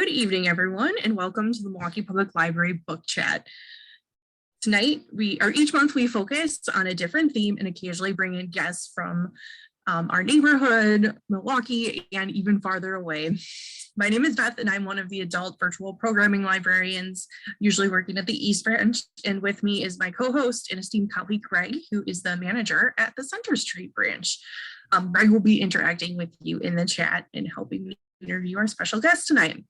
Good evening, everyone, and welcome to the Milwaukee Public Library Book Chat. Tonight, each month we focus on a different theme and occasionally bring in guests from our neighborhood, Milwaukee, and even farther away. My name is Beth, and I'm one of the adult virtual programming librarians, usually working at the East Branch. And with me is my co-host and esteemed colleague, Greg, who is the manager at the Center Street Branch. Greg will be interacting with you in the chat and helping me interview our special guest tonight.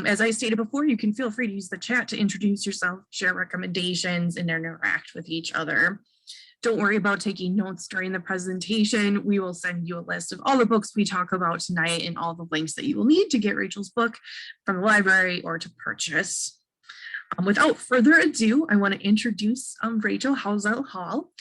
As I stated before, you can feel free to use the chat to introduce yourself, share recommendations, and interact with each other. Don't worry about taking notes during the presentation. We will send you a list of all the books we talk about tonight and all the links that you will need to get Rachel's book from the library or to purchase. Without further ado, I want to introduce Rachel Howzell Hall.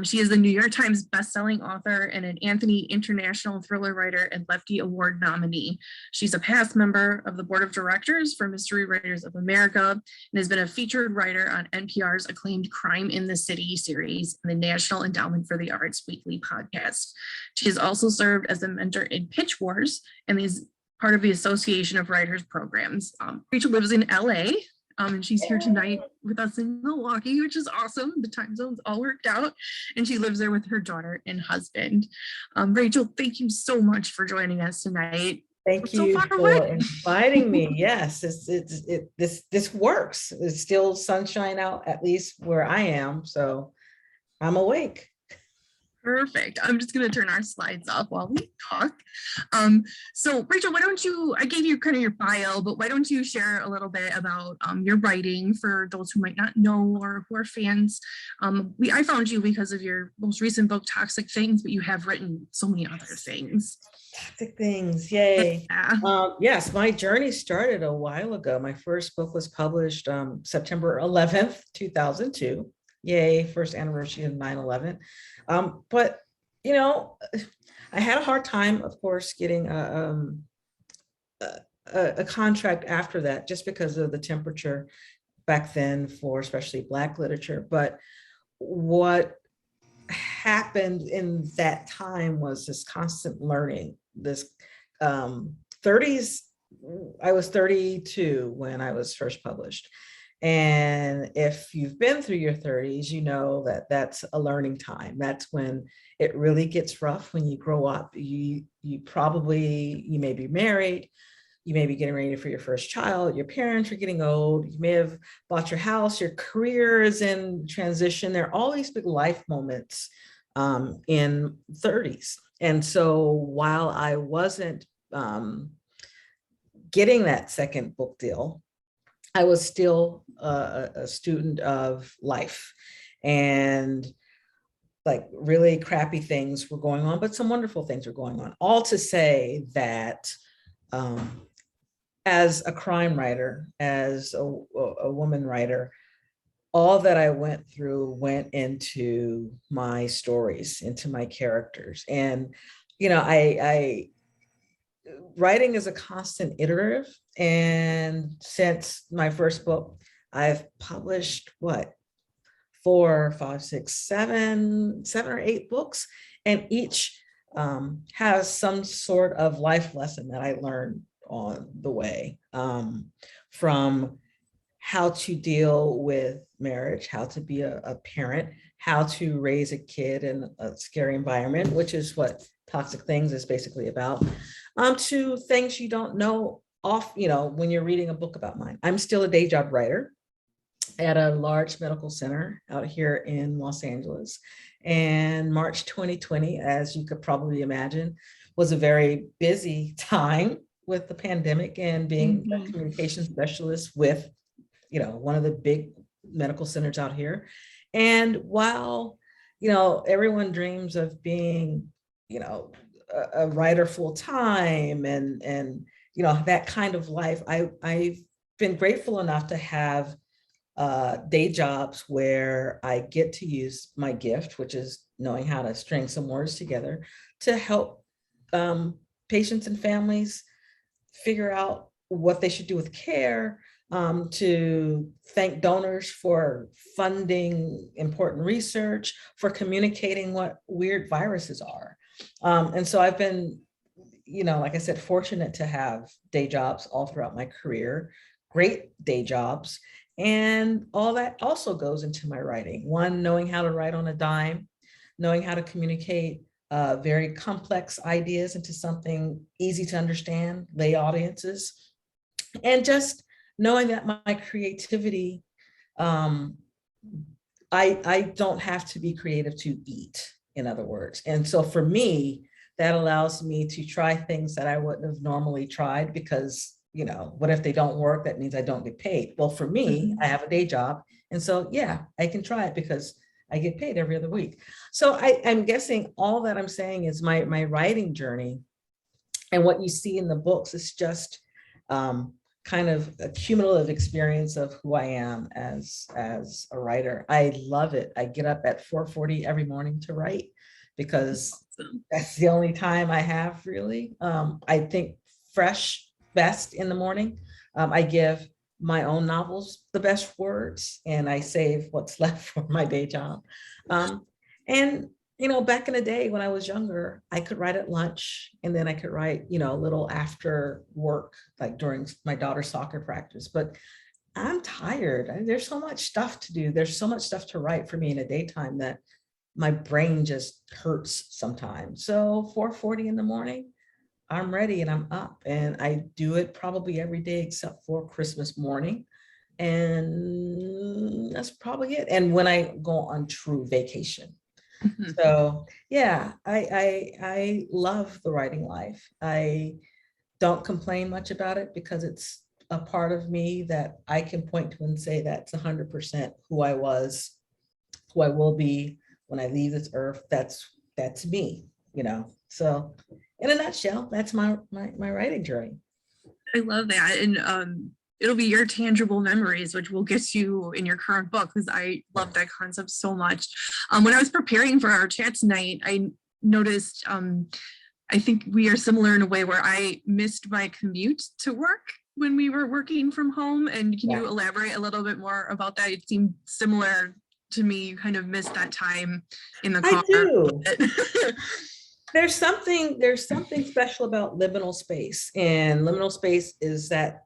She is the New York Times bestselling author and an Anthony International Thriller Writer and Lefty Award nominee. She's a past member of the Board of Directors for Mystery Writers of America and has been a featured writer on NPR's acclaimed Crime in the City series and the National Endowment for the Arts weekly podcast. She has also served as a mentor in Pitch Wars and is part of the Association of Writers programs. Rachel lives in LA. And she's here tonight with us in Milwaukee, which is awesome. The time zones all worked out, and she lives there with her daughter and husband. Rachel, thank you so much for joining us tonight. Thank you for inviting me. Yes, this works. It's still sunshine out, at least where I am, so I'm awake. Perfect. I'm just going to turn our slides off while we talk. So Rachel, why don't you, I gave you kind of your bio, but why don't you share a little bit about your writing for those who might not know or who are fans. I found you because of your most recent book, Toxic Things, but you have written so many other things. Toxic Things, yay. Yeah. Yes, my journey started a while ago. My first book was published September 11th, 2002. Yay, first anniversary of 9/11. But, you know, I had a hard time, of course, getting a contract after that, just because of the temperature back then for especially Black literature. But what happened in that time was this constant learning, this 30s. I was 32 when I was first published. And if you've been through your 30s, you know that that's a learning time. That's when it really gets rough when you grow up. You may be married, you may be getting ready for your first child, your parents are getting old, you may have bought your house, your career is in transition. There are all these big life moments in 30s. And so while I wasn't getting that second book deal, I was still a student of life, and like really crappy things were going on, but some wonderful things were going on. All to say that as a crime writer, as a woman writer, all that I went through went into my stories, into my characters. And, you know, writing is a constant iterative. And since my first book, I've published what, 4, 5, 6, 7 or 8 books, and each has some sort of life lesson that I learned on the way, from how to deal with marriage, how to be a parent, how to raise a kid in a scary environment, which is what Toxic Things is basically about, to things you don't know when you're reading a book about mine. I'm still a day job writer at a large medical center out here in Los Angeles. And March 2020, as you could probably imagine, was a very busy time with the pandemic and being a communication specialist with, one of the big medical centers out here. And while, everyone dreams of being, a writer full time and that kind of life, I've been grateful enough to have day jobs where I get to use my gift, which is knowing how to string some words together to help patients and families figure out what they should do with care, to thank donors for funding important research, for communicating what weird viruses are. And so I've been like I said, fortunate to have day jobs all throughout my career, great day jobs. And all that also goes into my writing. One, knowing how to write on a dime, knowing how to communicate very complex ideas into something easy to understand, lay audiences, and just knowing that my creativity, I don't have to be creative to eat, in other words. And so for me, that allows me to try things that I wouldn't have normally tried because, what if they don't work? That means I don't get paid. Well, for me, I have a day job. And so, yeah, I can try it because I get paid every other week. So I'm guessing all that I'm saying is my writing journey, and what you see in the books is just kind of a cumulative experience of who I am as a writer. I love it. I get up at 4:40 every morning to write because that's the only time I have, really. I think fresh best in the morning. I give my own novels the best words, and I save what's left for my day job. And back in the day when I was younger, I could write at lunch, and then I could write, a little after work, like during my daughter's soccer practice. But I'm tired. There's so much stuff to do. There's so much stuff to write for me in a daytime that my brain just hurts sometimes. So 4:40 in the morning, I'm ready and I'm up, and I do it probably every day except for Christmas morning. And that's probably it. And when I go on true vacation. So yeah, I love the writing life. I don't complain much about it because it's a part of me that I can point to and say that's 100% who I was, who I will be when I leave this earth. That's me, So in a nutshell, that's my writing journey. I love that. And it'll be your tangible memories, which will get you in your current book, because I love that concept so much. When I was preparing for our chat tonight, I noticed, I think we are similar in a way where I missed my commute to work when we were working from home. And can you elaborate a little bit more about that? It seemed similar to me. You kind of missed that time in the car. I do. There's something special about liminal space, and liminal space is that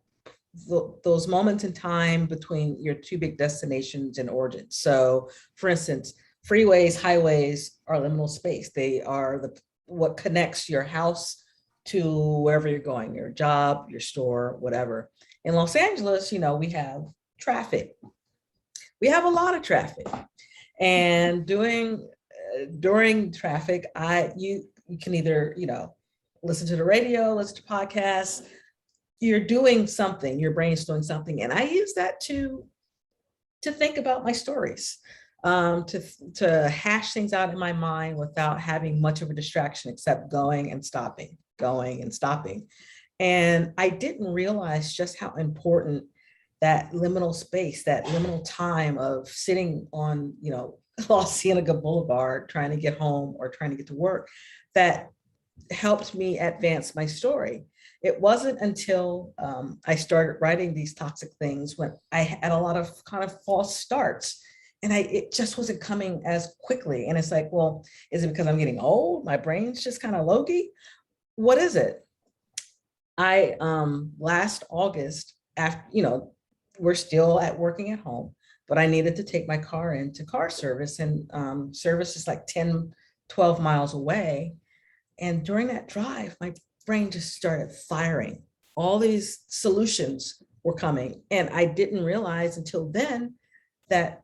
those moments in time between your two big destinations and origins. So for instance, freeways, highways are liminal space. They are what connects your house to wherever you're going, your job, your store, whatever. In Los Angeles, we have traffic. We have a lot of traffic. And during traffic, you can either, listen to the radio, listen to podcasts. You're doing something, your brain's doing something. And I use that to think about my stories, to hash things out in my mind without having much of a distraction except going and stopping. And I didn't realize just how important that liminal space, that liminal time of sitting on, Los Cienega Boulevard, trying to get home or trying to get to work, that helped me advance my story. It wasn't until I started writing these toxic things when I had a lot of kind of false starts, and it just wasn't coming as quickly. And it's like, well, is it because I'm getting old? My brain's just kind of low-key? What is it? I last August, after, we're still working at home, but I needed to take my car into car service, and service is like 10, 12 miles away. And during that drive, my brain just started firing. All these solutions were coming. And I didn't realize until then that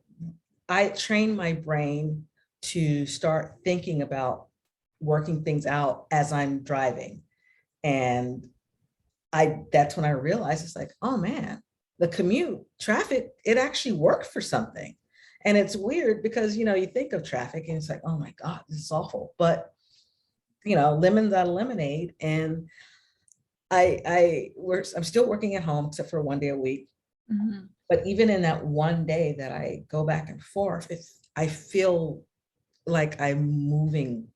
I trained my brain to start thinking about working things out as I'm driving. And that's when I realized, it's like, oh man, the commute, traffic, it actually worked for something. And it's weird because, you think of traffic and it's like, oh my God, this is awful. But lemons out of lemonade. And I'm still working at home except for 1 day a week. Mm-hmm. But even in that 1 day that I go back and forth, I feel like I'm moving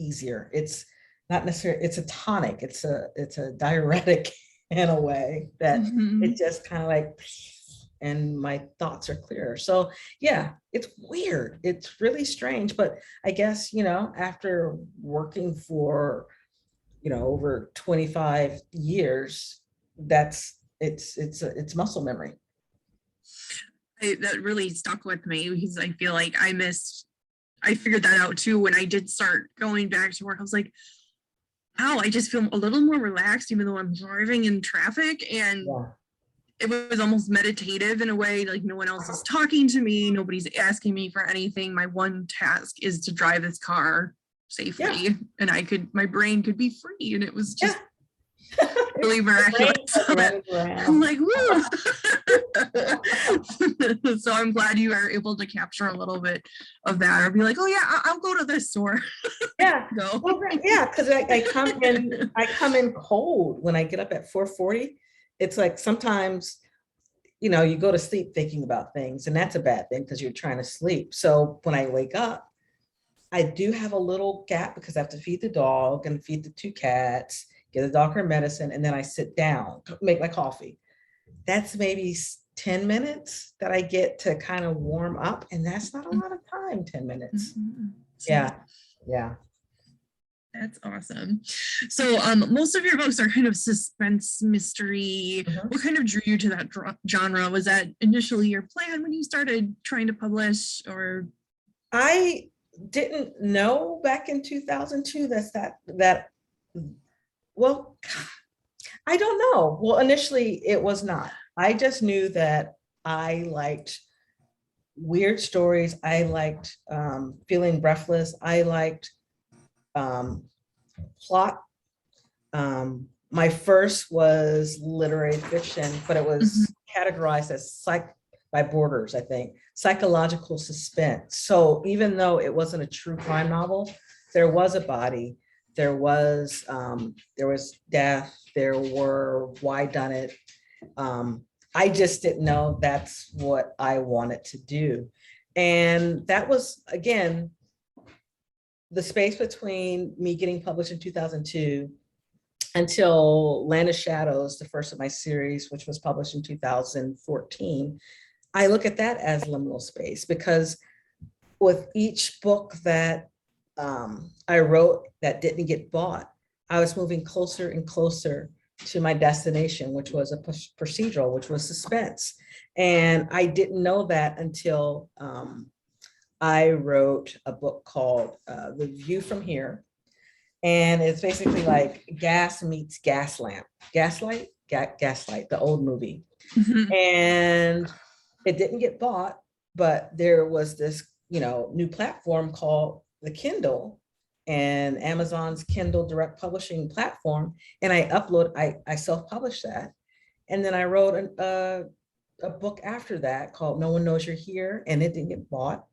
easier. It's not necessarily, it's a tonic. It's a diuretic in a way that it just kind of like, and my thoughts are clearer. So yeah, it's weird. It's really strange, but I guess, after working for over 25 years, it's muscle memory. That really stuck with me because I feel like I figured that out too when I did start going back to work. I was like, wow, I just feel a little more relaxed even though I'm driving in traffic. And it was almost meditative in a way, like no one else is talking to me, nobody's asking me for anything. My one task is to drive this car safely, and my brain could be free, and it was just really miraculous. I'm like, woo. So I'm glad you are able to capture a little bit of that, or be like, oh yeah, I'll go to this store. Yeah, well, yeah, because I come in cold when I get up at 4:40. It's like sometimes, you go to sleep thinking about things, and that's a bad thing because you're trying to sleep. So when I wake up, I do have a little gap because I have to feed the dog and feed the 2 cats, get the dog her medicine, and then I sit down, make my coffee. That's maybe 10 minutes that I get to kind of warm up, and that's not a lot of time, 10 minutes. Mm-hmm. Yeah. That's awesome. So most of your books are kind of suspense, mystery. Mm-hmm. What kind of drew you to that genre? Was that initially your plan when you started trying to publish, or? I didn't know back in 2002 well, I don't know. Well, initially it was not. I just knew that I liked weird stories. I liked feeling breathless. I liked plot. My first was literary fiction, but it was categorized as by Borders, I think, psychological suspense. So even though it wasn't a true crime novel, there was a body, there was death, there were why done it. I just didn't know that's what I wanted to do. And that was, again, the space between me getting published in 2002 until Land of Shadows, the first of my series, which was published in 2014. I look at that as liminal space because with each book that I wrote that didn't get bought, I was moving closer and closer to my destination, which was a procedural, which was suspense. And I didn't know that until I wrote a book called The View from Here. And it's basically like gas meets Gaslight, the old movie. And it didn't get bought, but there was this, new platform called the Kindle and Amazon's Kindle direct publishing platform. And I self-published that. And then I wrote a book after that called No One Knows You're Here, and it didn't get bought,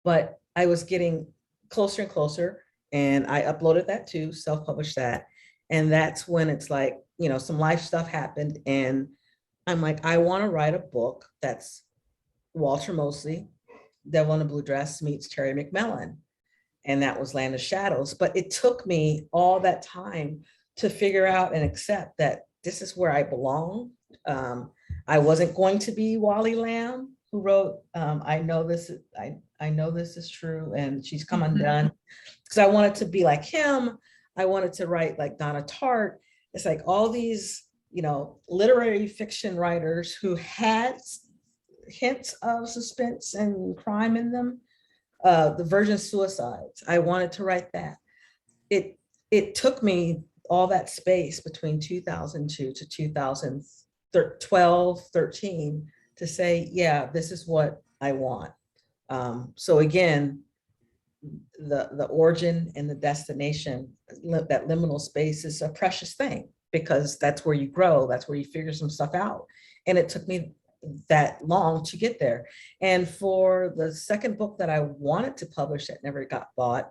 but I was getting closer and closer. And I uploaded that too, self-published that. And that's when it's like, some life stuff happened. And I'm like, I want to write a book that's Walter Mosley, Devil in a Blue Dress meets Terry McMillan. And that was Land of Shadows. But it took me all that time to figure out and accept that this is where I belong. I wasn't going to be Wally Lamb, who wrote, I know this is true, and she's come undone. Because I wanted to be like him. I wanted to write like Donna Tartt. It's like all these, literary fiction writers who had hints of suspense and crime in them. The Virgin Suicides. I wanted to write that. It took me all that space between 2002 to 2012, 13 to say, yeah, this is what I want. So again, the origin and the destination, that liminal space is a precious thing because that's where you grow, that's where you figure some stuff out. And it took me that long to get there. And for the second book that I wanted to publish that never got bought,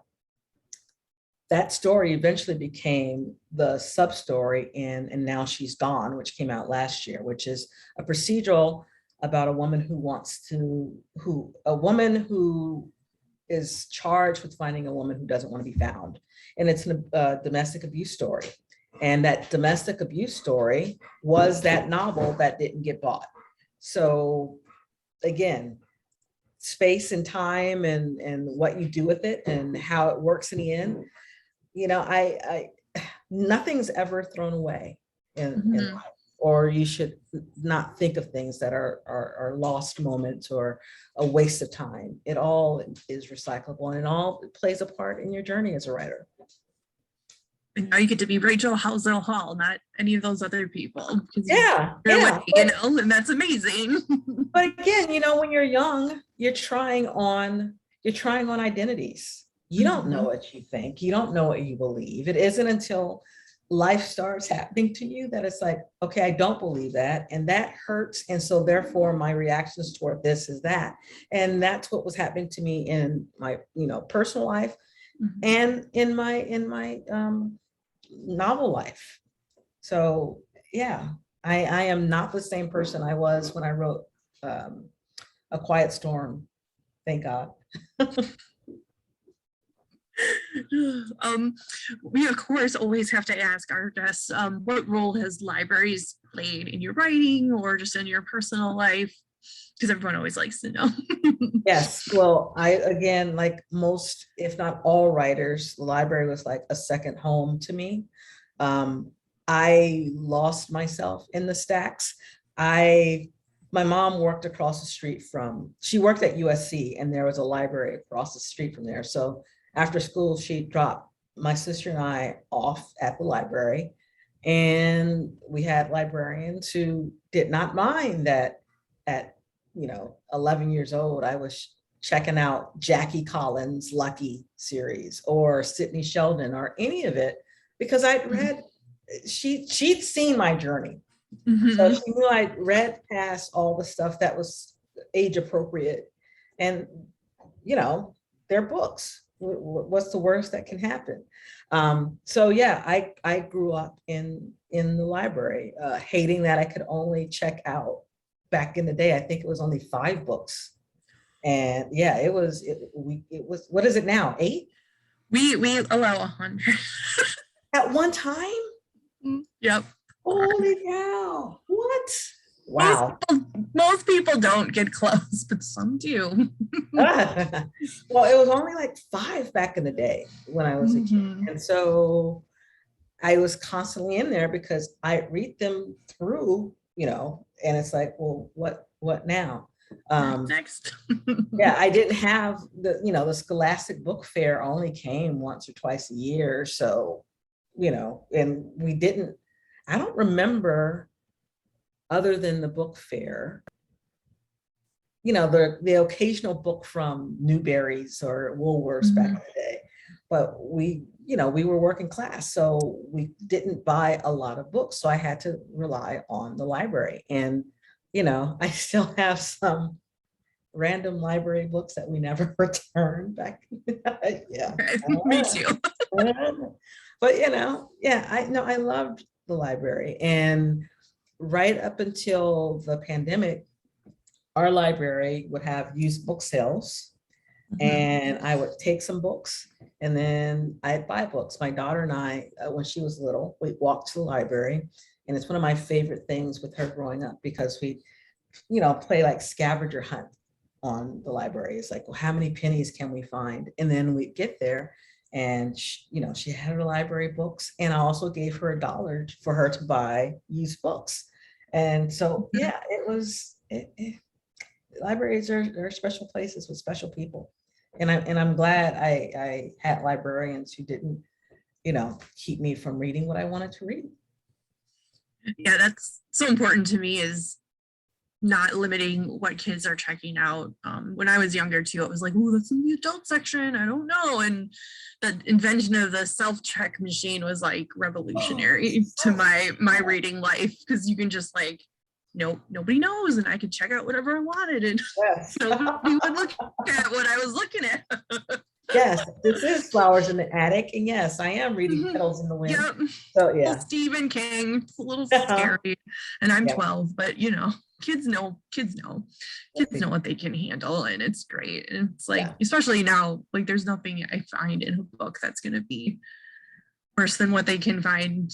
that story eventually became the sub story in And Now She's Gone, which came out last year, which is a procedural about a woman who is charged with finding a woman who doesn't want to be found. And it's a domestic abuse story. And that domestic abuse story was that novel that didn't get bought. So again, space and time and what you do with it and how it works in the end. nothing's ever thrown away in Mhm. life, or you should not think of things that are lost moments or a waste of time. It all is recyclable, and it all plays a part in your journey as a writer. And now you get to be Rachel Howzell Hall, not any of those other people. Yeah, You're yeah. Lefty, you know, and that's amazing. But again, when you're young, you're trying on identities. You don't know what you think. You don't know what you believe. It isn't until life starts happening to you that it's like, okay, I don't believe that, and that hurts. And so therefore my reactions toward this is that. And that's what was happening to me in my, personal life and in my novel life. So yeah, I am not the same person I was when I wrote A Quiet Storm. Thank God. We of course always have to ask our guests, what role has libraries played in your writing or just in your personal life? Because everyone always likes to know. Yes, well, again, like most, if not all writers, the library was like a second home to me. I lost myself in the stacks. My mom worked across the street she worked at USC, and there was a library across the street from there. So after school, she dropped my sister and I off at the library, and we had librarians who did not mind that at 11 years old, I was checking out Jackie Collins' Lucky series or Sidney Sheldon or any of it, because I'd read, she'd seen my journey. So she knew I'd read past all the stuff that was age appropriate, and they're books. What's the worst that can happen? So yeah, I grew up in the library, hating that I could only check out. Back in the day, I think it was only 5 books, and yeah, it was. What is it now? 8? We allow 100 at one time. Yep. Holy cow! What? Wow. Most people don't get close, but some do. Well, it was only like 5 back in the day when I was a kid, and so I was constantly in there because I read them through, and it's like, well, what now? Next. Yeah, I didn't have the Scholastic Book Fair only came once or twice a year, so and we didn't. I don't remember, other than the book fair, the occasional book from Newberry's or Woolworths back in the day, but we were working class, so we didn't buy a lot of books, so I had to rely on the library. And I still have some random library books that we never returned back. Yeah. Me too. But yeah, I loved the library, and right up until the pandemic, our library would have used book sales, and I would take some books and then I'd buy books. My daughter and I, when she was little, we walked to the library, and it's one of my favorite things with her growing up, because we, play like scavenger hunt on the library. It's like, well, how many pennies can we find? And then we'd get there, and she had her library books, and I also gave her $1 for her to buy used books. And so yeah, it was libraries are special places with special people, and I'm glad I had librarians who didn't keep me from reading what I wanted to read. Yeah, that's so important to me, is not limiting what kids are checking out. When I was younger too, it was like, oh, that's in the adult section, I don't know. And the invention of the self-check machine was like revolutionary to my reading life, because you can just like, nope, nobody knows, and I could check out whatever I wanted, and Yes. nobody would look at what I was looking at. Yes, this is Flowers in the Attic, and yes, I am reading Petals in the Wind. Yep. So yeah, Stephen King. It's a little scary, and I'm Yeah. 12, but kids know what they can handle, and it's great. And it's like, especially now, like there's nothing I find in a book that's going to be worse than what they can find.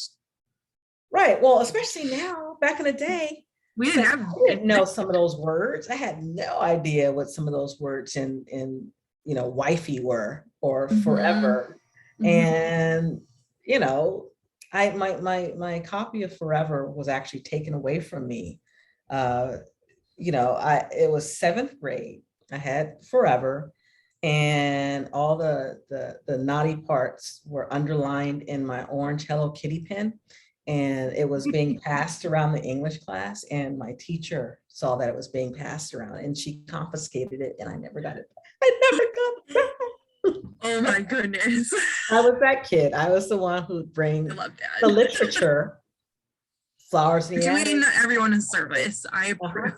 Right. Well, especially now. Back in the day, We didn't didn't know some of those words. I had no idea what some of those words in wifey were, or forever. And My copy of Forever was actually taken away from me. It was seventh grade. I had Forever, and all the naughty parts were underlined in my orange Hello Kitty pen. And it was being passed around the English class, and my teacher saw that it was being passed around, and she confiscated it, and I never got it. I never got it back. Oh my goodness. I was that kid. I was the one who'd bring I love the that. literature, Flowers in the Attic. Doing everyone a service. I approve.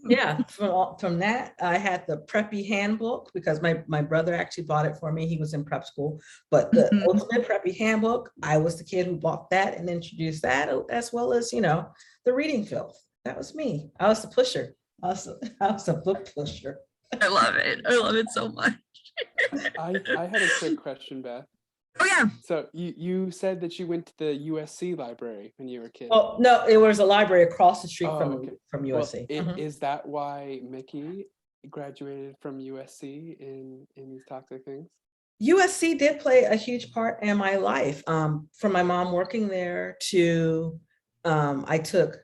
Yeah, from that, I had the preppy handbook because my brother actually bought it for me. He was in prep school, but the ultimate preppy handbook, I was the kid who bought that and introduced that, as well as, the reading filth. That was me. I was the pusher. I was a book pusher. I love it. I love it so much. I had a quick question, Beth. Oh yeah. So you said that you went to the USC library when you were a kid. Well, no, it was a library across the street okay. from Well, USC. is that why Mickey graduated from USC in these toxic things? USC did play a huge part in my life. From my mom working there to, I took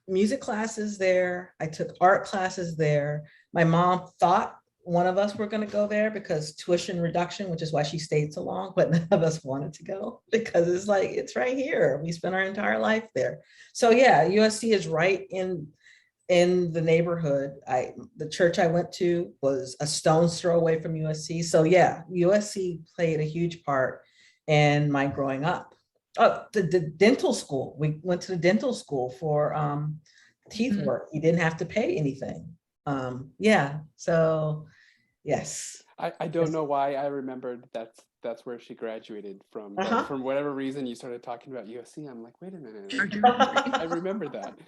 music classes there. I took art classes there. My mom thought one of us were going to go there because tuition reduction, which is why she stayed so long, but none of us wanted to go because it's right here. We spent our entire life there. So yeah, USC is right in the neighborhood. The church I went to was a stone's throw away from USC. So yeah, USC played a huge part in my growing up. Oh, the dental school. We went to the dental school for teeth work. You didn't have to pay anything. Yeah, so yes. I don't know why I remembered that's where she graduated from. But from whatever reason, you started talking about USC. I'm like, wait a minute. I remember that.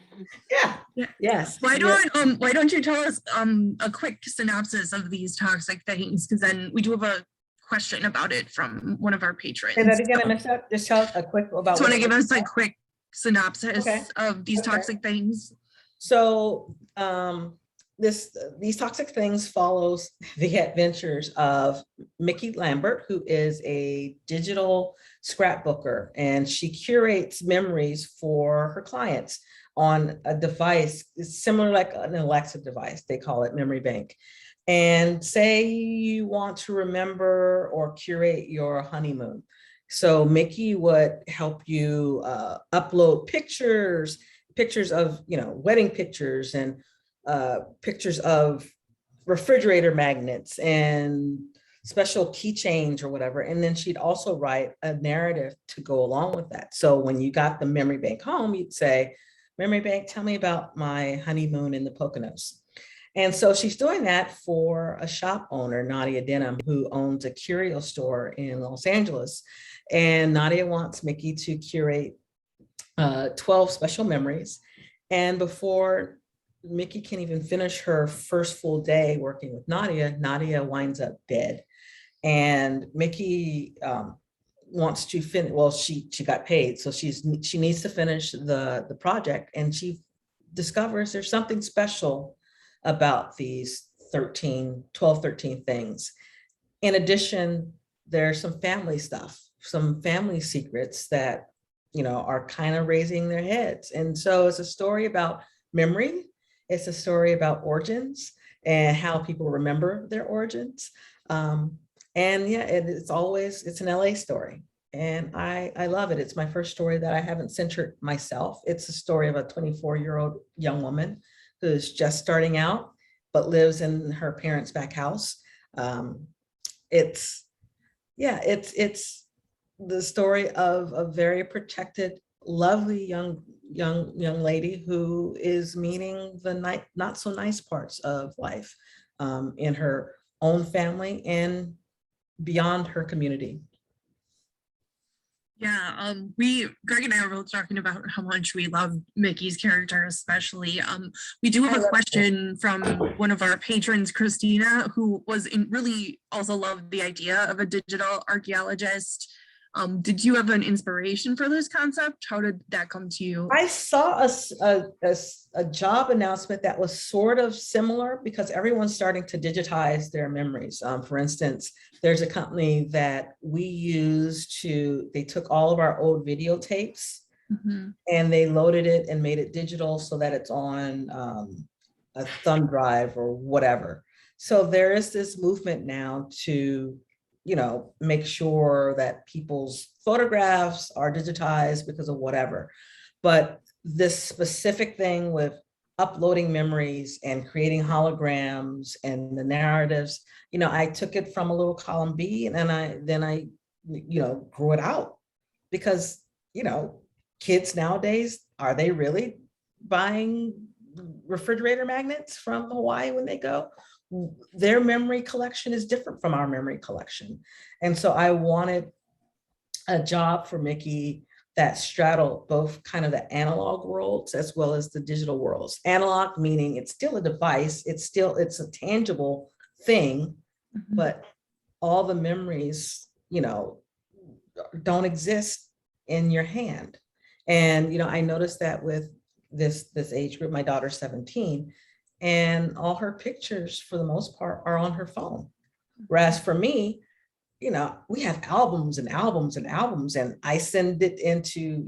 Yeah. Yes. Why don't you tell us a quick synopsis of these toxic things? Because then we do have a question about it from one of our patrons. Say that again, I missed that. Just tell us a quick about. Just want to give us a quick synopsis of these toxic things. So these toxic things follows the adventures of Mickey Lambert, who is a digital scrapbooker, and she curates memories for her clients on a device. It's similar like an Alexa device. They call it Memory Bank. And say you want to remember or curate your honeymoon. So Mickey would help you upload pictures of, wedding pictures and pictures of refrigerator magnets and special keychains or whatever. And then she'd also write a narrative to go along with that. So when you got the memory bank home, you'd say, memory bank, tell me about my honeymoon in the Poconos. And so she's doing that for a shop owner, Nadia Denham, who owns a curio store in Los Angeles. And Nadia wants Mickey to curate 12 special memories. And before Mickey can even finish her first full day working with Nadia winds up dead. And Mickey wants to finish, well, she got paid, so she needs to finish the project, and she discovers there's something special about these 13 things. In addition, there's some family stuff, some family secrets that, are kind of raising their heads. And so it's a story about memory. It's a story about origins and how people remember their origins. And yeah, it's an LA story. And I love it. It's my first story that I haven't centered myself. It's a story of a 24-year-old young woman who's just starting out, but lives in her parents' back house. It's the story of a very protected, lovely young lady who is meeting the not so nice parts of life in her own family and beyond her community. Yeah, Greg and I were both talking about how much we love Mickey's character, especially. We do have a question from one of our patrons, Christina, who really also loved the idea of a digital archaeologist. Did you have an inspiration for this concept? How did that come to you? I saw a job announcement that was sort of similar because everyone's starting to digitize their memories. For instance, there's a company that we use they took all of our old videotapes and they loaded it and made it digital so that it's on a thumb drive or whatever. So there is this movement now to make sure that people's photographs are digitized because of whatever. But this specific thing with uploading memories and creating holograms and the narratives, I took it from a little column B and then I grew it out because, kids nowadays, are they really buying refrigerator magnets from Hawaii when they go? Their memory collection is different from our memory collection. And so I wanted a job for Mickey that straddled both kind of the analog worlds as well as the digital worlds. Analog meaning it's still a device, it's a tangible thing, but all the memories, don't exist in your hand. And, I noticed that with this age group, my daughter's 17, and all her pictures for the most part are on her phone. Whereas for me, we have albums and albums and albums, and I send it into,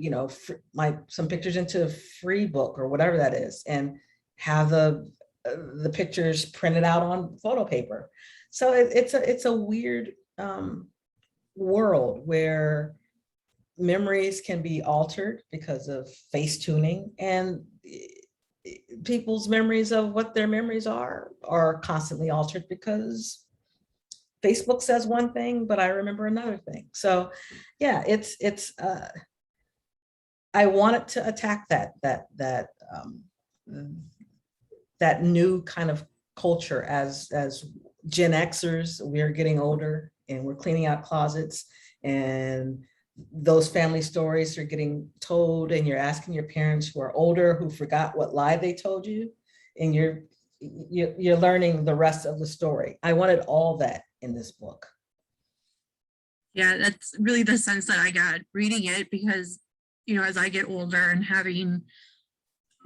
some pictures into a free book or whatever that is, and have the pictures printed out on photo paper. So it's a weird world where memories can be altered because of face tuning, and people's memories of what their memories are constantly altered because Facebook says one thing, but I remember another thing. So yeah, I wanted to attack that new kind of culture as Gen Xers. We're getting older and we're cleaning out closets, and those family stories are getting told, and you're asking your parents who are older who forgot what lie they told you, and you're learning the rest of the story. I wanted all that in this book. Yeah, that's really the sense that I got reading it, because as I get older and having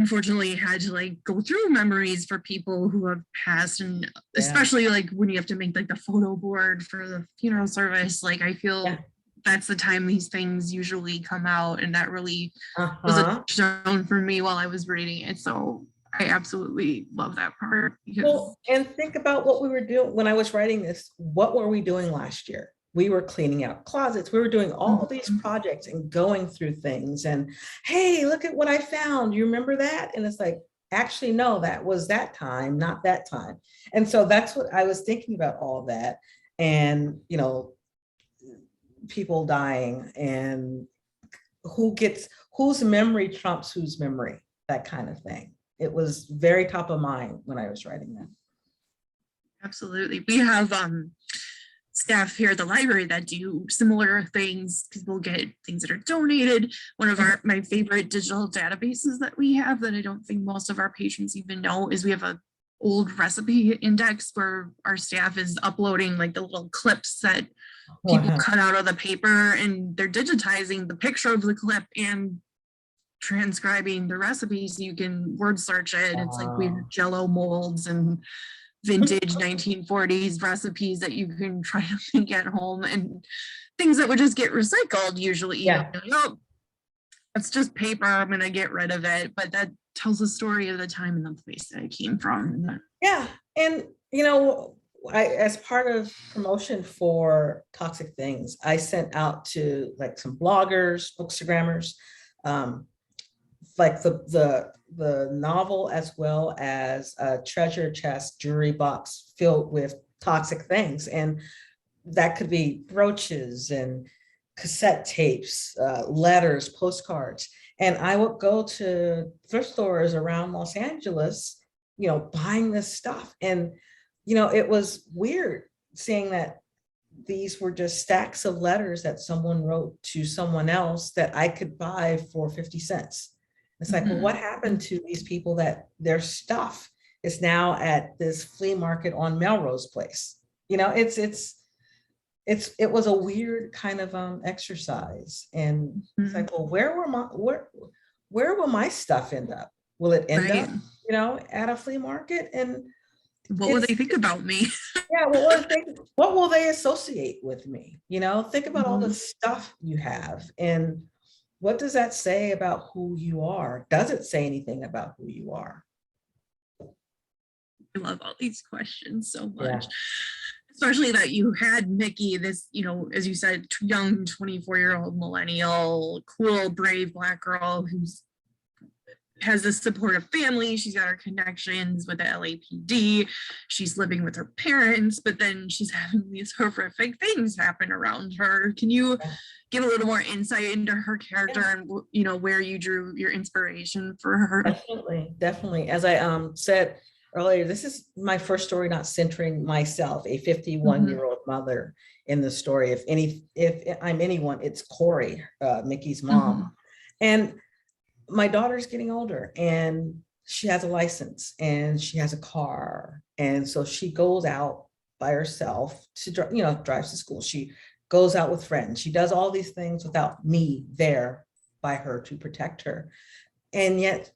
unfortunately had to go through memories for people who have passed, and especially when you have to make the photo board for the funeral service, I feel that's the time these things usually come out, and that really was a touchstone for me while I was reading it. So I absolutely love that part. Well, and think about what we were doing when I was writing this. What were we doing last year? We were cleaning out closets. We were doing all these projects and going through things, and hey, look at what I found. You remember that? And it's actually, no, that was that time, not that time. And so that's what I was thinking about, all that. And, people dying, and whose memory trumps whose memory, that kind of thing. It was very top of mind when I was writing that. Absolutely. We have staff here at the library that do similar things. People get things that are donated. One of my favorite digital databases that we have that I don't think most of our patrons even know is we have a old recipe index where our staff is uploading the little clips that people cut out of the paper, and they're digitizing the picture of the clip and transcribing the recipe so you can word search it. It's weird Jello molds and vintage 1940s recipes that you can try to make at home, and things that would just get recycled usually. It's just paper, I'm gonna get rid of it, but that tells the story of the time and the place that it came from. Yeah, and as part of promotion for Toxic Things, I sent out to some bloggers, bookstagrammers, the novel, as well as a treasure chest jewelry box filled with toxic things. And that could be brooches and cassette tapes, letters, postcards. And I would go to thrift stores around Los Angeles, buying this stuff. And, it was weird seeing that these were just stacks of letters that someone wrote to someone else that I could buy for 50 cents. It's well, what happened to these people that their stuff is now at this flea market on Melrose Place? It's it was a weird kind of exercise. And it's like, well, where will my stuff end up? Will it end up, at a flea market? And what will they think about me? Yeah, what will they associate with me? Think about all the stuff you have, and what does that say about who you are? Does it say anything about who you are? I love all these questions so much. Yeah. Especially that you had Mickey, this, as you said, young 24-year-old millennial, cool, brave Black girl who's has a supportive family. She's got her connections with the LAPD. She's living with her parents, but then she's having these horrific things happen around her. Can you give a little more insight into her character and where you drew your inspiration for her? Definitely. As I said earlier, this is my first story not centering myself, a 51-year-old mother in the story. If I'm anyone, it's Corey, Mickey's mom. And my daughter's getting older, and she has a license and she has a car. And so she goes out by herself to, drives to school. She goes out with friends. She does all these things without me there by her to protect her. And yet,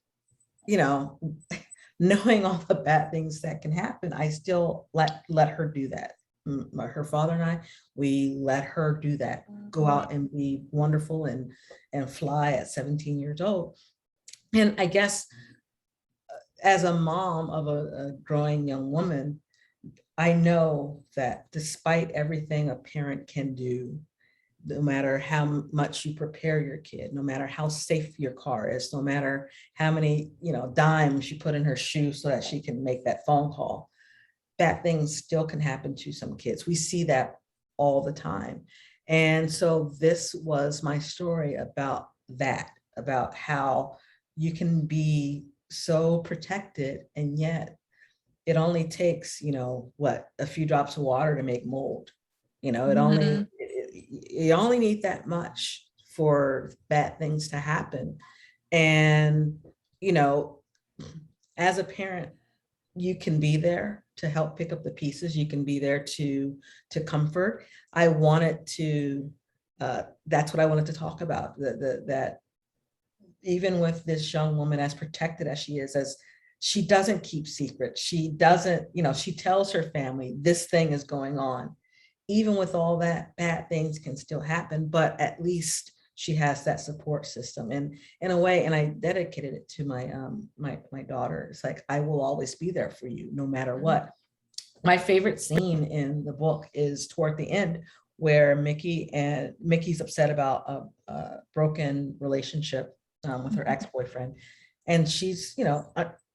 knowing all the bad things that can happen, I still let her do that. Her father and I, we let her do that, go out and be wonderful and fly at 17 years old. And I guess as a mom of a growing young woman, I know that despite everything a parent can do, no matter how much you prepare your kid, no matter how safe your car is, no matter how many, dimes you put in her shoe so that she can make that phone call, bad things still can happen to some kids. We see that all the time. And so this was my story about that, about how you can be so protected, and yet it only takes, a few drops of water to make mold. You only need that much for bad things to happen. And, as a parent, you can be there to help pick up the pieces. You can be there to comfort. I wanted to, that's what I wanted to talk about, that even with this young woman, as protected as she is, as she doesn't keep secrets, she doesn't, she tells her family this thing is going on. Even with all that, bad things can still happen, but at least she has that support system. And in a way, and I dedicated it to my my daughter. It's like, I will always be there for you, no matter what. My favorite scene in the book is toward the end, where Mickey's upset about a broken relationship with her ex-boyfriend, and she's,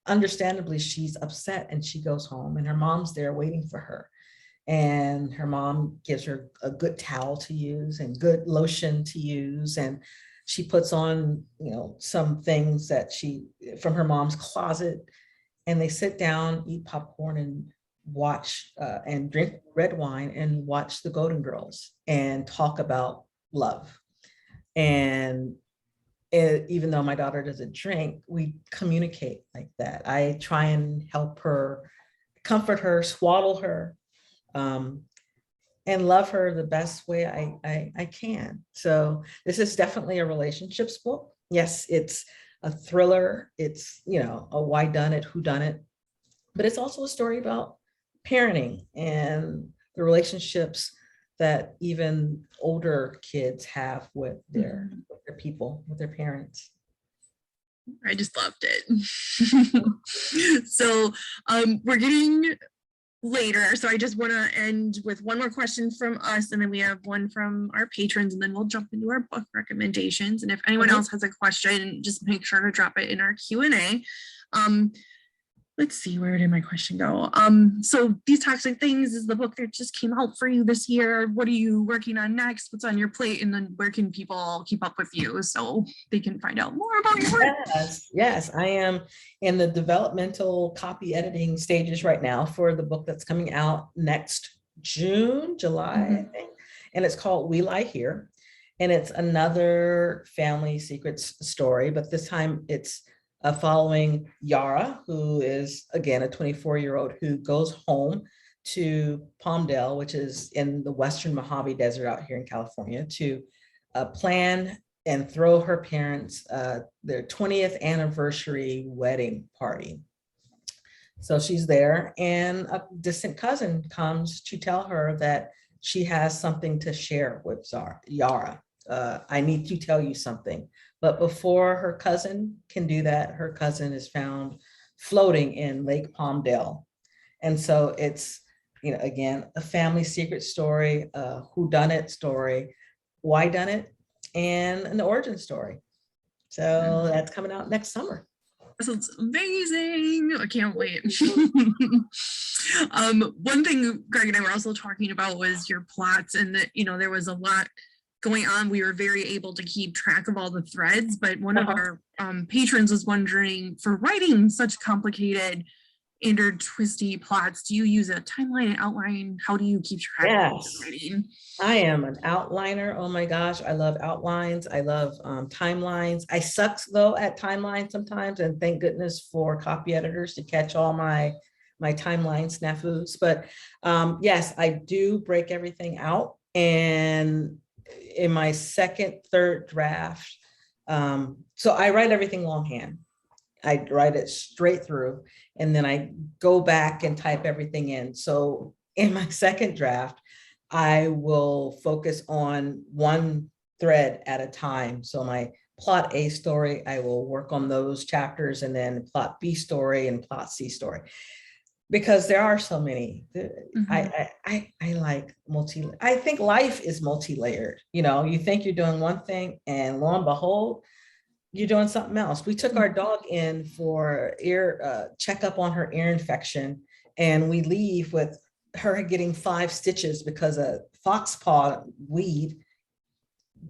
understandably, she's upset, and she goes home, and her mom's there waiting for her. And her mom gives her a good towel to use and good lotion to use. And she puts on, some things that from her mom's closet, and they sit down, eat popcorn, and watch and drink red wine and watch the Golden Girls and talk about love. And even though my daughter doesn't drink, we communicate like that. I try and help her, comfort her, swaddle her, and love her the best way I can. So this is definitely a relationships book. Yes, it's a thriller. It's, a why done it, who done it, but it's also a story about parenting and the relationships that even older kids have with their people, with their parents. I just loved it. So we're getting later, so I just want to end with one more question from us, and then we have one from our patrons, and then we'll jump into our book recommendations. And if anyone else has a question, just make sure to drop it in our Q&A. Let's see, where did my question go? So These Toxic Things is the book that just came out for you this year. What are you working on next? What's on your plate? And then where can people keep up with you so they can find out more about your work? Yes, I am in the developmental copy editing stages right now for the book that's coming out next July, I think. And it's called We Lie Here. And it's another family secrets story, but this time it's following Yara, who is, again, a 24-year-old who goes home to Palmdale, which is in the Western Mojave Desert out here in California, to plan and throw her parents their 20th anniversary wedding party. So she's there, and a distant cousin comes to tell her that she has something to share with Yara. I need to tell you something. But before her cousin can do that, her cousin is found floating in Lake Palmdale. And so it's, again, a family secret story, a whodunit story, why done it, and an origin story. So that's coming out next summer. This is amazing. I can't wait. One thing Greg and I were also talking about was your plots, and that, there was a lot going on. We were very able to keep track of all the threads, but one of our patrons was wondering, for writing such complicated twisty plots, do you use a timeline and outline? How do you keep track of writing? I am an outliner. Oh my gosh, I love outlines. I love timelines. I suck though at timelines sometimes, and thank goodness for copy editors to catch all my timeline snafus. But yes, I do break everything out. And in my second, third draft, so I write everything longhand. I write it straight through, and then I go back and type everything in. So in my second draft, I will focus on one thread at a time. So my plot A story, I will work on those chapters, and then plot B story and plot C story, because there are so many. I like I think life is multi-layered. You think you're doing one thing, and lo and behold, you're doing something else. We took our dog in for ear checkup on her ear infection, and we leave with her getting 5 stitches because a foxpaw weed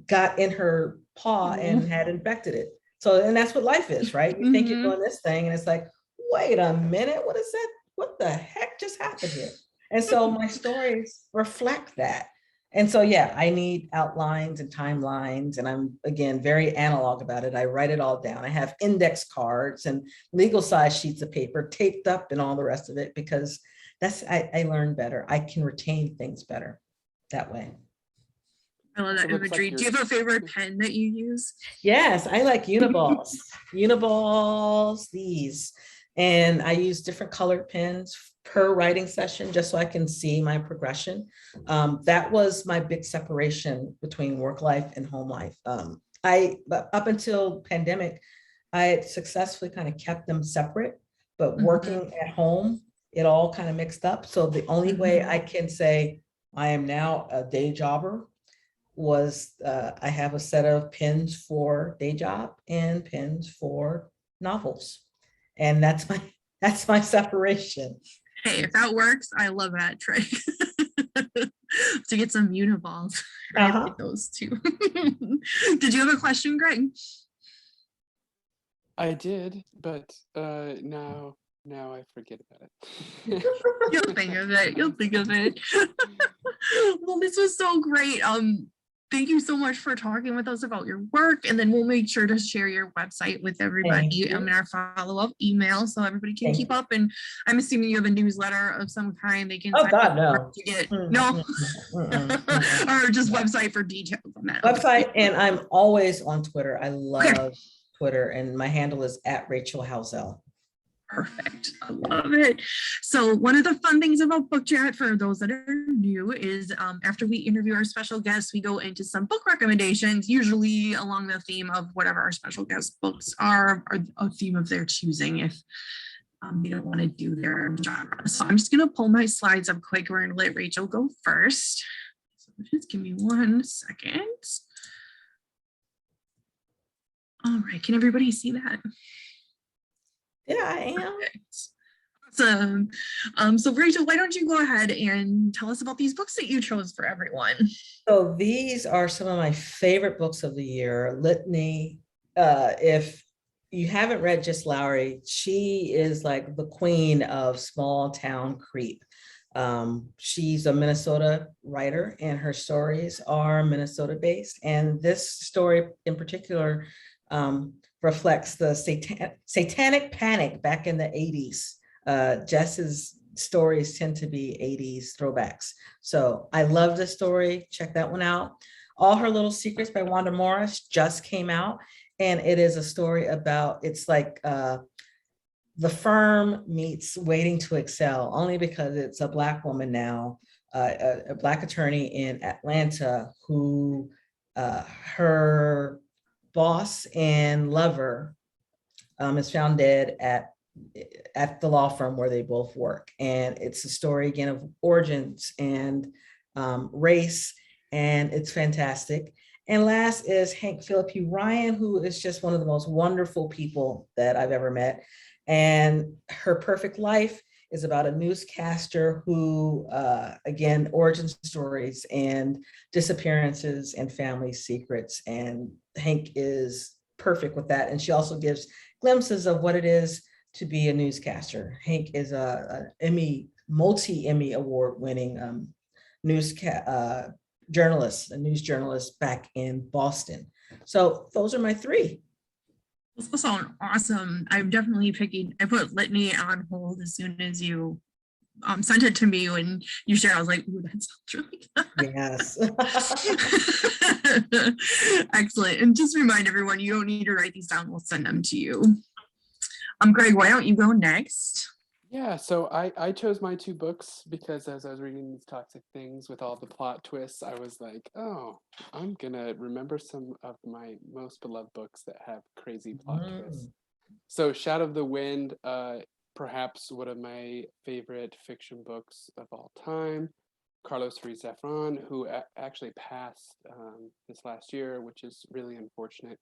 got in her paw and had infected it. So, and that's what life is, right? You think you're doing this thing, and it's like, wait a minute, what is that? What the heck just happened here? And so my stories reflect that. And so, yeah, I need outlines and timelines, and I'm, again, very analog about it. I write it all down. I have index cards and legal size sheets of paper taped up and all the rest of it, because I learn better. I can retain things better that way. I love that imagery. Do you have a favorite pen that you use? Yes, I like Uniballs. Uniballs, these. And I use different colored pens per writing session, just so I can see my progression. That was my big separation between work life and home life. Up until pandemic, I had successfully kind of kept them separate, but working at home, it all kind of mixed up. So the only way I can say I am now a day jobber was I have a set of pens for day job and pens for novels. And that's my separation. Hey, if that works, I love that trick. To get some Uniballs. I like those too. Did you have a question, Greg? I did, but now I forget about it. You'll think of it. You'll think of it. Well, this was so great. Thank you so much for talking with us about your work, and then we'll make sure to share your website with everybody in our follow-up email, so everybody can keep up. And I'm assuming you have a newsletter of some kind they can sign up no. to get or just website for details on that. Website, and I'm always on Twitter. I love Twitter, and my handle is @Rachel Howzell. Perfect. I love it. So one of the fun things about Book Chat, for those that are new, is after we interview our special guests, we go into some book recommendations, usually along the theme of whatever our special guest books are, or a theme of their choosing, if they don't want to do their genre. So I'm just going to pull my slides up quick. We're going to let Rachel go first. So just give me 1 second. All right. Can everybody see that? Yeah, I am. Awesome. So Rachel, why don't you go ahead and tell us about these books that you chose for everyone? So these are some of my favorite books of the year. Litany. If you haven't read Jess Lowry, she is like the queen of small town creep. She's a Minnesota writer, and her stories are Minnesota based. And this story in particular reflects the satanic panic back in the 80s. Jess is stories tend to be 80s throwbacks. So I love this story. Check that one out. All Her Little Secrets by Wanda Morris just came out. And it is a story about, it's like the firm meets Waiting to Excel, only because it's a Black woman now, a Black attorney in Atlanta who her boss and lover is found dead at the law firm where they both work. And it's a story again of origins and race, and it's fantastic. And last is Hank Phillippe Ryan, who is just one of the most wonderful people that I've ever met. And Her Perfect Life is about a newscaster who, again, origin stories and disappearances and family secrets. And Hank is perfect with that. And she also gives glimpses of what it is to be a newscaster. Hank is a multi-Emmy award winning news journalist back in Boston. So those are my three. Those sound awesome. I'm definitely I put Litany on hold as soon as you sent it to me when you shared. I was like, ooh, that sounds really good. Yes. Excellent. And just remind everyone, you don't need to write these down. We'll send them to you. Greg, why don't you go next? Yeah, so I chose my two books because as I was reading these toxic things with all the plot twists, I was like, oh, I'm gonna remember some of my most beloved books that have crazy plot twists. So Shadow of the Wind, perhaps one of my favorite fiction books of all time. Carlos Ruiz Zafran, who actually passed this last year, which is really unfortunate.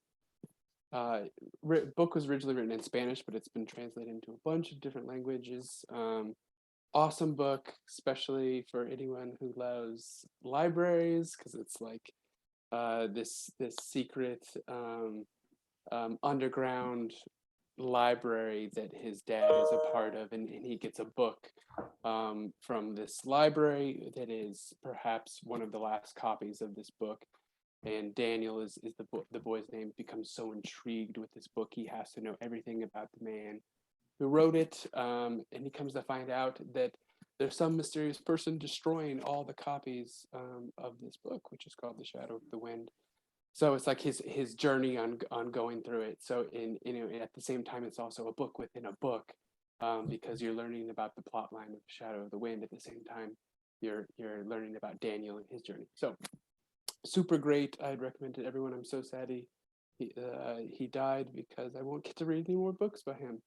Book was originally written in Spanish, but it's been translated into a bunch of different languages. Awesome book, especially for anyone who loves libraries, because it's like this secret underground library that his dad is a part of, and he gets a book from this library that is perhaps one of the last copies of this book. And Daniel is the boy's name, becomes so intrigued with this book. He has to know everything about the man who wrote it. And he comes to find out that there's some mysterious person destroying all the copies of this book, which is called The Shadow of the Wind. So it's like his journey on going through it. So at the same time, it's also a book within a book, because you're learning about the plot line of Shadow of the Wind. At the same time, you're learning about Daniel and his journey. So super great. I'd recommend it to everyone. I'm so sad he died because I won't get to read any more books by him.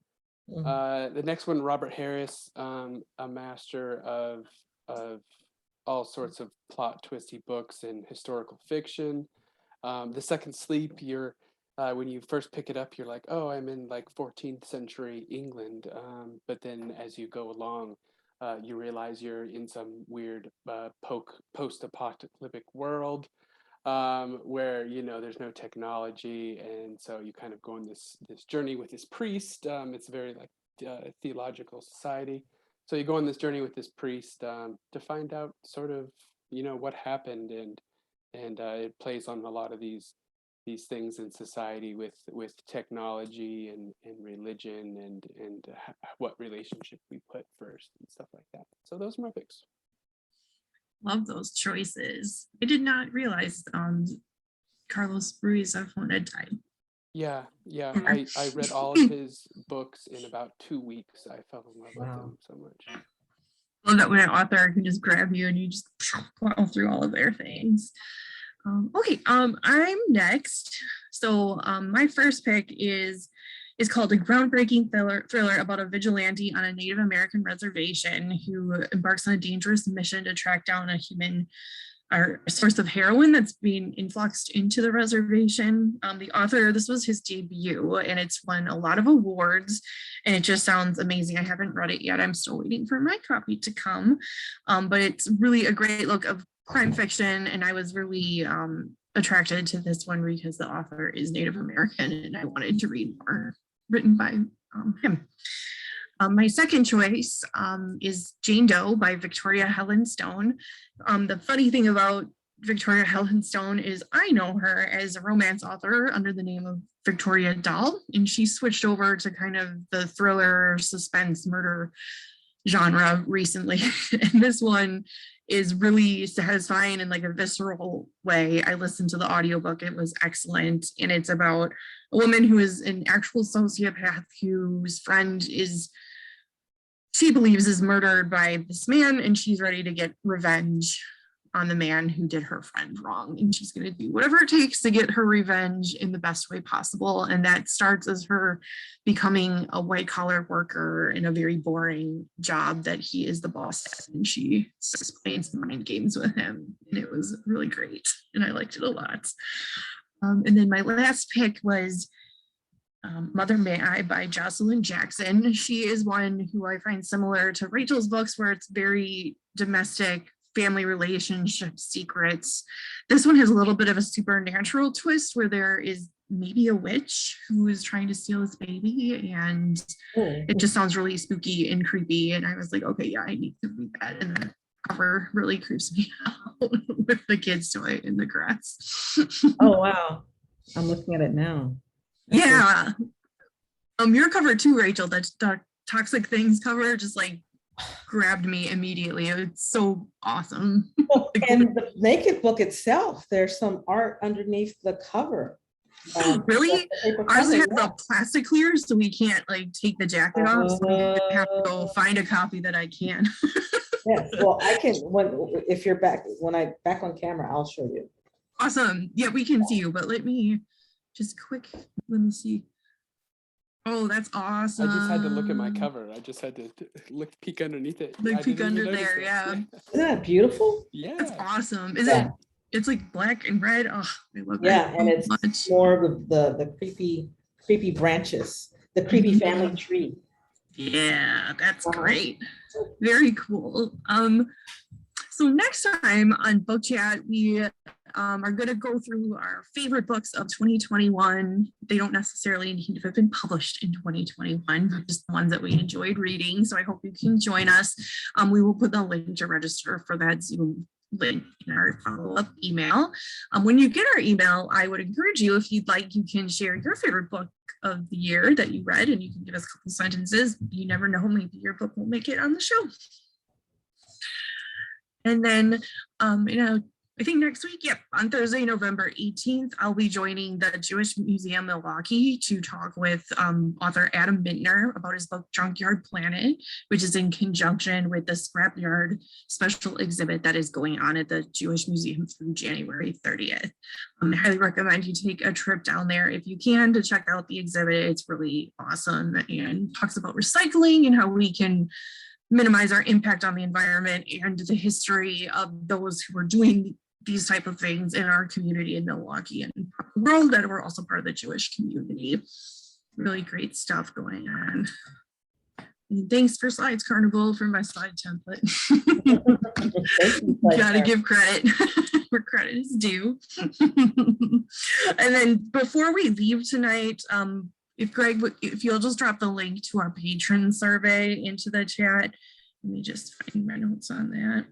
The next one, Robert Harris, a master of all sorts of plot twisty books and historical fiction. The Second Sleep, when you first pick it up, you're like, oh, I'm in like 14th century England. But then as you go along, you realize you're in some weird post-apocalyptic world where there's no technology, and so you kind of go on this journey with this priest. It's a very like theological society, so you go on this journey with this priest to find out sort of what happened, and it plays on a lot of these things in society with technology and religion and what relationship we put first and stuff like that. So those are my picks. Love those choices. I did not realize Carlos Ruiz Zafran had died. Yeah. I read all of his books in about 2 weeks. I fell in love with him so much. I love that when an author can just grab you and you just plow through all of their things. Okay, I'm next. So my first pick is called A Groundbreaking Thriller about a vigilante on a Native American reservation who embarks on a dangerous mission to track down a source of heroin that's being influxed into the reservation. The author, this was his debut, and it's won a lot of awards, and it just sounds amazing. I haven't read it yet. I'm still waiting for my copy to come, but it's really a great look of crime fiction, and I was really attracted to this one because the author is Native American, and I wanted to read more written by him. My second choice is Jane Doe by Victoria Helen Stone. The funny thing about Victoria Helen Stone is I know her as a romance author under the name of Victoria Dahl, and she switched over to kind of the thriller, suspense, murder genre recently. And this one is really satisfying in like a visceral way. I listened to the audiobook. It was excellent. And it's about a woman who is an actual sociopath whose friend is, she believes, is murdered by this man, and she's ready to get revenge on the man who did her friend wrong. And she's going to do whatever it takes to get her revenge in the best way possible. And that starts as her becoming a white collar worker in a very boring job that he is the boss at. And she starts playing some mind games with him. And it was really great. And I liked it a lot. And then my last pick was Mother May I by Jocelyn Jackson. She is one who I find similar to Rachel's books, where it's very domestic, family relationships, secrets. This one has a little bit of a supernatural twist where there is maybe a witch who is trying to steal his baby, and it just sounds really spooky and creepy. And I was like, okay, yeah, I need to read that. And the cover really creeps me out with the kid's toy in the grass. Oh, wow. I'm looking at it now. Yeah. Your cover too, Rachel, that Toxic Things cover just like grabbed me immediately. It's so awesome. Well, and the naked book itself, there's some art underneath the cover. Really? Ours has a plastic clear, so we can't like take the jacket off. So we have to go find a copy that I can. Yes, well, I can, if you're back, back on camera, I'll show you. Awesome. Yeah, we can see you, but let me see. Oh, that's awesome. I just had to look at my cover. I just had to peek underneath it. Like peek under there, yeah. Isn't that beautiful? Yeah. That's awesome. It's like black and red. Oh, I love it. Yeah, and it's more of the creepy branches, the creepy family tree. Yeah, that's great. Very cool. So next time on Book Chat, we are going to go through our favorite books of 2021. They don't necessarily need to have been published in 2021, but just the ones that we enjoyed reading. So I hope you can join us. We will put the link to register for that Zoom link in our follow-up email. When you get our email, I would encourage you, if you'd like, you can share your favorite book of the year that you read, and you can give us a couple sentences. You never know, maybe your book will make it on the show. And then, I think next week, on Thursday, November 18th, I'll be joining the Jewish Museum Milwaukee to talk with author Adam Mintner about his book Junkyard Planet, which is in conjunction with the Scrapyard special exhibit that is going on at the Jewish Museum through January 30th. I highly recommend you take a trip down there if you can to check out the exhibit. It's really awesome and talks about recycling and how we can minimize our impact on the environment and the history of those who are doing these type of things in our community in Milwaukee and the world, that we're also part of the Jewish community. Really great stuff going on. And thanks for Slides Carnival for my slide template. Gotta give credit where credit is due. And then before we leave tonight, if Greg, if you'll just drop the link to our patron survey into the chat. Let me just find my notes on that.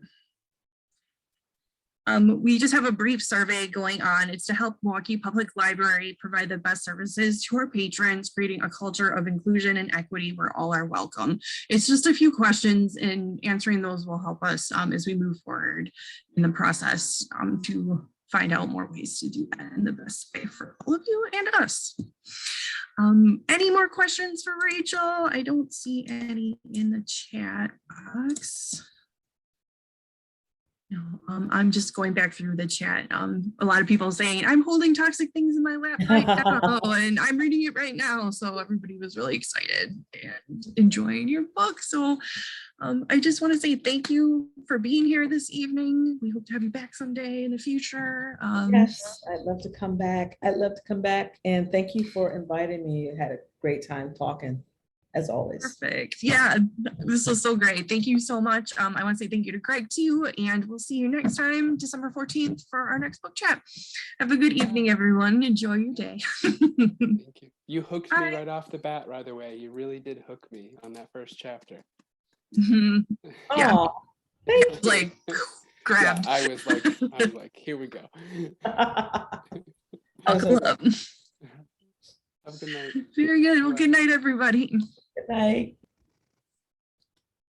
We just have a brief survey going on. It's to help Milwaukee Public Library provide the best services to our patrons, creating a culture of inclusion and equity where all are welcome. It's just a few questions, and answering those will help us as we move forward in the process to find out more ways to do that in the best way for all of you and us. Any more questions for Rachel? I don't see any in the chat box. No, I'm just going back through the chat. A lot of people saying, I'm holding Toxic Things in my lap right now, and I'm reading it right now. So everybody was really excited and enjoying your book. So I just want to say thank you for being here this evening. We hope to have you back someday in the future. Yes, I'd love to come back. And thank you for inviting me. I had a great time talking, as always. Perfect. Yeah, this was so great. Thank you so much. I want to say thank you to Greg too, and we'll see you next time, December 14th, for our next book chat. Have a good evening, everyone. Enjoy your day. Thank you. You hooked me right off the bat, right away. You really did hook me on that first chapter. Yeah. Oh, thank you. Like grabbed. Yeah, I was like, here we go. Buckle up. Have a good night. Very good. Well, good night, everybody. Good night.